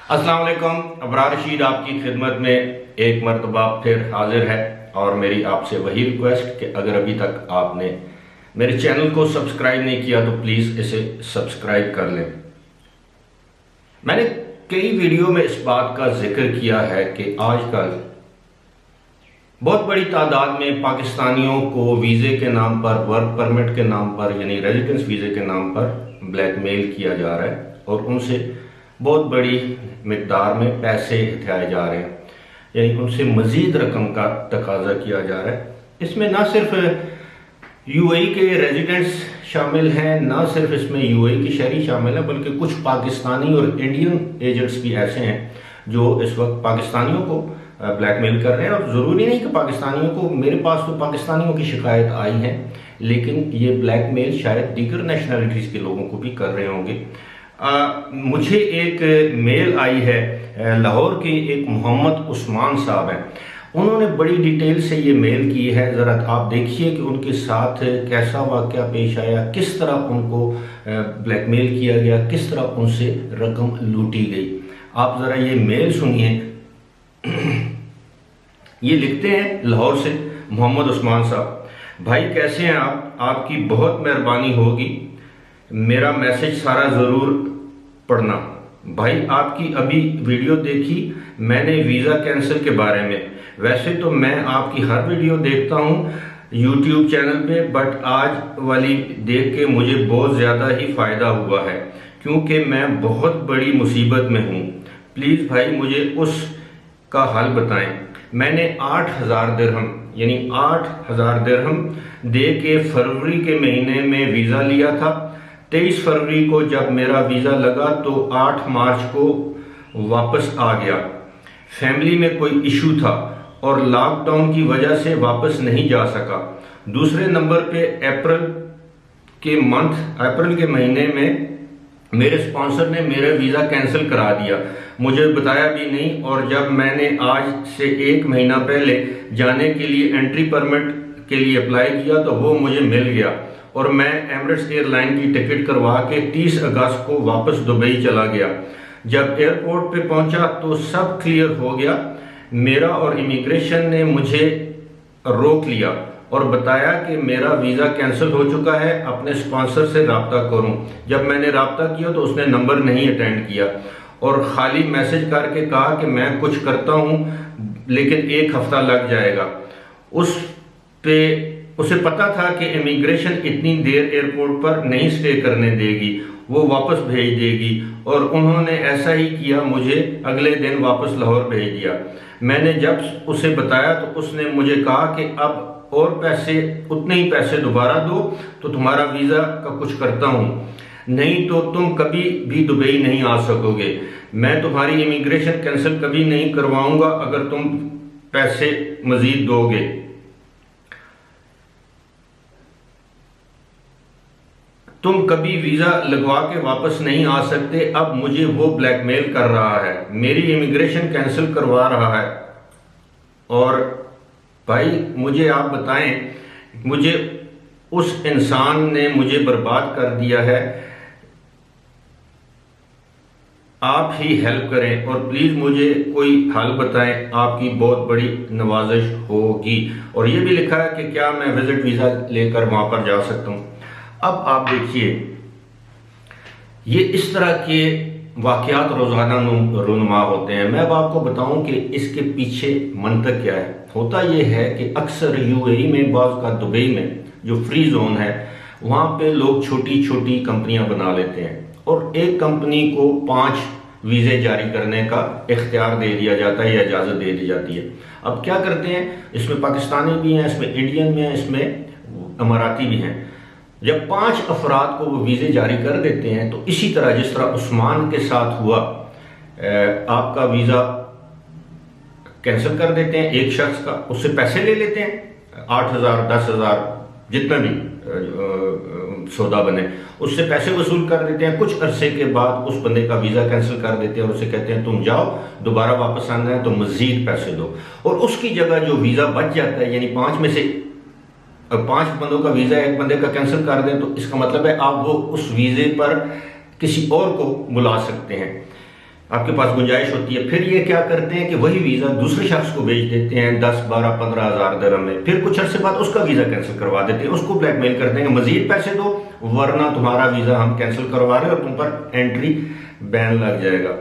अस्सलाम वालेकुम। अबरार रशीद आपकी खिदमत में एक मरतबा फिर हाजिर है और मेरी आपसे वही रिक्वेस्ट कि अगर अभी तक आपने मेरे चैनल को सब्सक्राइब नहीं किया तो प्लीज़ इसे सब्सक्राइब कर लें। मैंने कई वीडियो में इस बात का जिक्र किया है कि आजकल बहुत बड़ी तादाद में पाकिस्तानियों को वीज़े के नाम पर, वर्क परमिट के नाम पर यानी रेजिडेंस वीज़े के नाम पर ब्लैकमेल किया जा रहा है और उनसे बहुत बड़ी मिकदार में पैसे उठाए जा रहे हैं, यानी उनसे मज़ीद रकम का तकाजा किया जा रहा है। इसमें ना सिर्फ यूएई के रेजिडेंट्स शामिल हैं, ना सिर्फ इसमें यूएई की शहरी शामिल हैं, बल्कि कुछ पाकिस्तानी और इंडियन एजेंट्स भी ऐसे हैं जो इस वक्त पाकिस्तानियों को ब्लैकमेल कर रहे हैं। और ज़रूरी नहीं कि पाकिस्तानियों को, मेरे पास तो पाकिस्तानियों की शिकायत आई है, लेकिन ये ब्लैकमेल शायद दीगर नेशनलिटीज़ के लोगों को भी कर रहे होंगे। मुझे एक मेल आई है, लाहौर के एक मोहम्मद उस्मान साहब हैं, उन्होंने बड़ी डिटेल से ये मेल की है। ज़रा आप देखिए कि उनके साथ कैसा वाक़या पेश आया, किस तरह उनको ब्लैकमेल किया गया, किस तरह उनसे रकम लूटी गई। आप ज़रा ये मेल सुनिए। ये लिखते हैं लाहौर से मोहम्मद उस्मान साहब, भाई कैसे हैं आप? आपकी बहुत मेहरबानी होगी, मेरा मैसेज सारा ज़रूर पढ़ना। भाई आपकी अभी वीडियो देखी मैंने वीज़ा कैंसिल के बारे में। वैसे तो मैं आपकी हर वीडियो देखता हूँ यूट्यूब चैनल पे, बट आज वाली देख के मुझे बहुत ज़्यादा ही फ़ायदा हुआ है क्योंकि मैं बहुत बड़ी मुसीबत में हूँ। प्लीज़ भाई मुझे उस का हल बताएं। मैंने 8,000 दिरहम यानी 8,000 दिरहम दे के फरवरी के महीने में वीज़ा लिया था। 23 फरवरी को जब मेरा वीज़ा लगा तो 8 मार्च को वापस आ गया। फैमिली में कोई इशू था और लॉकडाउन की वजह से वापस नहीं जा सका। दूसरे नंबर पे अप्रैल के महीने में मेरे स्पॉन्सर ने मेरा वीज़ा कैंसिल करा दिया, मुझे बताया भी नहीं। और जब मैंने आज से 1 महीना पहले जाने के लिए एंट्री परमिट के लिए अप्लाई किया तो वो मुझे मिल गया और मैं एमिरेट्स एयरलाइन की टिकट करवा के 30 अगस्त को वापस दुबई चला गया। जब एयरपोर्ट पे पहुंचा तो सब क्लियर हो गया मेरा, और इमिग्रेशन ने मुझे रोक लिया और बताया कि मेरा वीज़ा कैंसिल हो चुका है, अपने स्पॉन्सर से रब्ता करूं। जब मैंने रब्ता किया तो उसने नंबर नहीं अटेंड किया और खाली मैसेज करके कहा कि मैं कुछ करता हूं लेकिन 1 हफ्ता लग जाएगा। उसे पता था कि इमिग्रेशन इतनी देर एयरपोर्ट पर नहीं स्टे करने देगी, वो वापस भेज देगी, और उन्होंने ऐसा ही किया, मुझे अगले दिन वापस लाहौर भेज दिया। मैंने जब उसे बताया तो उसने मुझे कहा कि अब और पैसे, उतने ही पैसे दोबारा दो तो तुम्हारा वीज़ा का कुछ करता हूँ, नहीं तो तुम कभी भी दुबई नहीं आ सकोगे। मैं तुम्हारी इमिग्रेशन कैंसिल कभी नहीं करवाऊंगा अगर तुम पैसे मजीद दोगे। तुम कभी वीज़ा लगवा के वापस नहीं आ सकते। अब मुझे वो ब्लैकमेल कर रहा है, मेरी इमिग्रेशन कैंसिल करवा रहा है। और भाई मुझे आप बताएं, मुझे उस इंसान ने मुझे बर्बाद कर दिया है, आप ही हेल्प करें और प्लीज़ मुझे कोई हल बताएं, आपकी बहुत बड़ी नवाजिश होगी। और ये भी लिखा है कि क्या मैं विजिट वीज़ा लेकर वहाँ पर जा सकता हूँ। अब आप देखिए, ये इस तरह के वाक़यात रोज़ाना रूनुमा होते हैं। मैं अब आपको बताऊं कि इसके पीछे मंतक क्या है। होता यह है कि अक्सर यूएई में, बाज़ का दुबई में जो फ्री जोन है, वहाँ पे लोग छोटी छोटी कंपनियां बना लेते हैं और एक कंपनी को 5 वीज़े जारी करने का इख्तियार दे दिया जाता है या इजाज़त दे दी जाती है। अब क्या करते हैं, इसमें पाकिस्तानी भी हैं, इसमें इंडियन भी हैं, इसमें अमाराती भी हैं। जब 5 अफराद को वो वीज़े जारी कर देते हैं तो इसी तरह जिस तरह उस्मान के साथ हुआ, आपका वीज़ा कैंसिल कर देते हैं एक शख्स का, उससे पैसे ले लेते हैं 8,000 10,000 जितना भी सौदा बने, उससे पैसे वसूल कर देते हैं। कुछ अरसे के बाद उस बंदे का वीज़ा कैंसिल कर देते हैं और उसे कहते हैं तुम जाओ, दोबारा वापस आना है तो मज़ीद पैसे दो। और उसकी जगह जो वीज़ा बच जाता है, यानी 5 में से 5 बंदों का वीज़ा एक बंदे का कैंसिल कर दें तो इसका मतलब है आप वो उस वीज़े पर किसी और को बुला सकते हैं। आपके पास गुंजाइश होती है, फिर ये क्या करते हैं कि वही वीज़ा दूसरे शख्स को भेज देते हैं 10, 12, 15 हज़ार दिरहम में, फिर कुछ अर्से बाद उसका वीज़ा कैंसिल करवा देते हैं, उसको ब्लैकमेल करते हैं मजीद पैसे दो वरना तुम्हारा वीज़ा हम कैंसिल करवा रहे हैं और तुम पर एंट्री बैन लग जाएगा।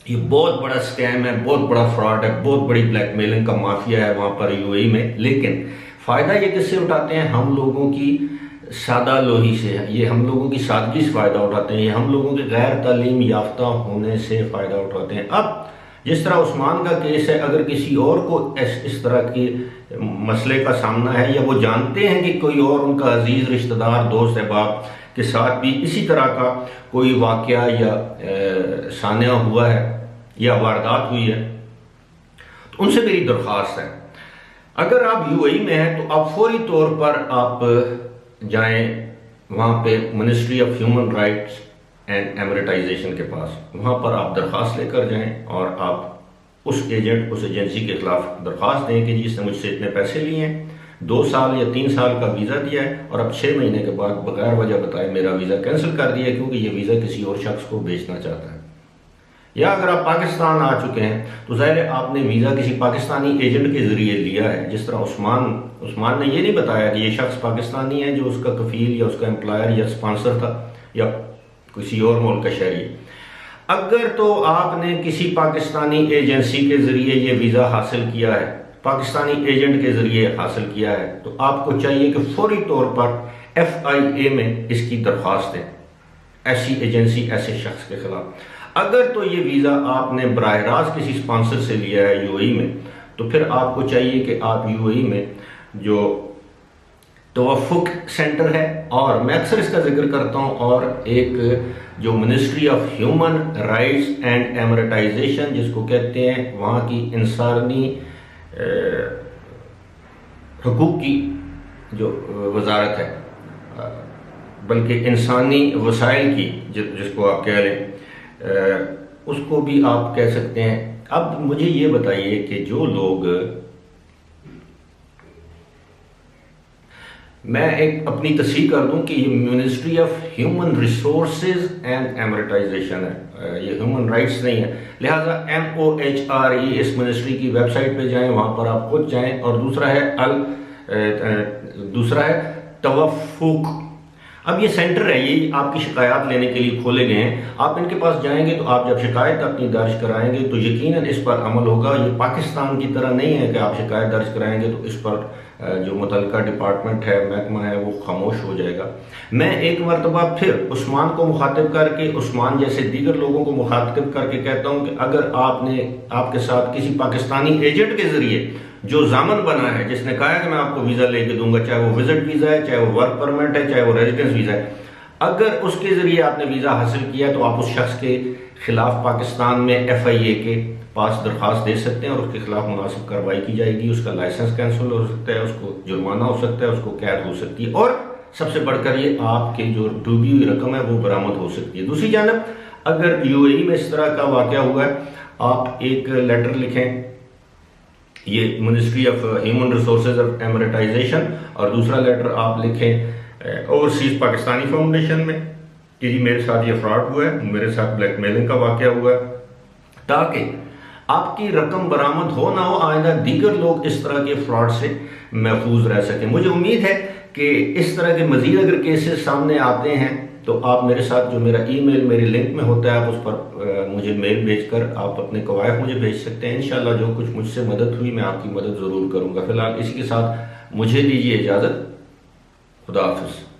ये बहुत बड़ा स्कैम है, बहुत बड़ा फ्रॉड है, बहुत बड़ी ब्लैकमेलिंग का माफिया है वहाँ पर यूएई में। लेकिन फ़ायदा ये किससे उठाते हैं? हम लोगों की सादा लोही से है, ये हम लोगों की सादगी से फ़ायदा उठाते हैं, ये हम लोगों के गैर तालीम याफ्ता होने से फ़ायदा उठाते हैं। अब जिस तरह उस्मान का केस है, अगर किसी और को इस तरह के मसले का सामना है या वो जानते हैं कि कोई और उनका अजीज़ रिश्तेदार दोस्त अहबाब के साथ भी इसी तरह का कोई वाक़या या सान्या हुआ है या वारदात हुई है, तो उनसे मेरी दरख्वास्त है, अगर आप यूएई में हैं तो आप फौरी तौर पर आप जाएं वहाँ पे ministry of human rights and Emiratisation के पास, वहाँ पर आप दरख्वास्त लेकर जाएं और आप उस एजेंट, उस एजेंसी के खिलाफ दरख्वास्त दें कि जिसने मुझसे इतने पैसे लिए हैं, 2 साल या 3 साल का वीज़ा दिया है और अब 6 महीने के बाद बगैर वजह बताए मेरा वीज़ा कैंसिल कर दिया क्योंकि ये वीज़ा किसी और शख्स को बेचना चाहता है। या अगर आप पाकिस्तान आ चुके हैं तो ज़ाहिर है आपने वीज़ा किसी पाकिस्तानी एजेंट के ज़रिए लिया है, जिस तरह उस्मान ने ये नहीं बताया कि ये शख्स पाकिस्तानी है जो उसका कफील या उसका एम्प्लॉयर या स्पॉन्सर था या किसी और मुल्क का शहरी। अगर तो आपने किसी पाकिस्तानी एजेंसी के ज़रिए ये वीज़ा हासिल किया है, पाकिस्तानी एजेंट के ज़रिए हासिल किया है, तो आपको चाहिए कि फौरी तौर पर FIA में इसकी दरख्वास्त दें, ऐसी एजेंसी ऐसे शख्स के खिलाफ। अगर तो ये वीज़ा आपने बराह रास्त किसी स्पॉन्सर से लिया है यूएई में, तो फिर आपको चाहिए कि आप यूएई में जो तवफ़ुक सेंटर है, और मैं अक्सर इसका जिक्र करता हूँ, और एक जो ministry of human rights and Emiratisation जिसको कहते हैं, वहाँ की इंसानी हुकूक की जो वजारत है, बल्कि इंसानी वसाइल की जिसको आप कह लें, उसको भी आप कह सकते हैं। अब मुझे ये बताइए कि जो लोग, मैं एक अपनी तस्दीक कर दूं कि ये ministry of human resources and Emiratisation है, ये ह्यूमन राइट्स नहीं है, लिहाजा MOHRE इस मिनिस्ट्री की वेबसाइट पे जाएं, वहां पर आप खुद जाएं। और दूसरा है तवफ़ुक। अब ये सेंटर है, ये आपकी शिकायत लेने के लिए खोले गए हैं। आप इनके पास जाएंगे तो आप जब शिकायत अपनी दर्ज कराएंगे तो यकीनन इस पर अमल होगा। ये पाकिस्तान की तरह नहीं है कि आप शिकायत दर्ज कराएंगे तो इस पर जो मुतल्लिका डिपार्टमेंट है, महकमा है, वो खामोश हो जाएगा। मैं एक मरतबा फिर उस्मान को मुखातिब करके, उस्मान जैसे दीगर लोगों को मुखातिब करके कहता हूँ कि अगर आपके साथ किसी पाकिस्तानी एजेंट के जरिए जो जामन बना है, जिसने कहा है कि मैं आपको वीज़ा लेके दूंगा, चाहे वो विजिट वीज़ा है, चाहे वो वर्क परमिट है, चाहे वो रेजिडेंस वीज़ा है, अगर उसके ज़रिए आपने वीज़ा हासिल किया तो आप उस शख्स के खिलाफ पाकिस्तान में FIA के पास दरख्वास्त दे सकते हैं और उसके खिलाफ मुनासिब कार्रवाई की जाएगी। उसका लाइसेंस कैंसिल हो सकता है, उसको जुर्माना हो सकता है, उसको कैद हो सकती है, और सबसे बढ़कर ये आपके जो डूबी हुई रकम है वो बरामद हो सकती है। दूसरी जानब अगर यूएई में इस तरह का वाक़या हुआ है, आप एक लेटर लिखें, ये ministry of human resources of Emiratisation, और दूसरा लेटर आप लिखें ओवरसीज पाकिस्तानी फाउंडेशन में कि जी मेरे साथ ये फ्रॉड हुआ है, मेरे साथ ब्लैकमेलिंग का वाक़या हुआ है, ताकि आपकी रकम बरामद हो ना हो, आइंदा दीगर लोग इस तरह के फ्रॉड से महफूज रह सकें। मुझे उम्मीद है कि इस तरह के मजीद अगर केसेस सामने आते हैं तो आप मेरे साथ, जो मेरा ईमेल मेरे लिंक में होता है, आप उस पर मुझे मेल भेजकर आप अपने कवायद मुझे भेज सकते हैं। इंशाल्लाह जो कुछ मुझसे मदद हुई मैं आपकी मदद ज़रूर करूँगा। फिलहाल इसी के साथ मुझे दीजिए इजाज़त। खुदा हाफिज़।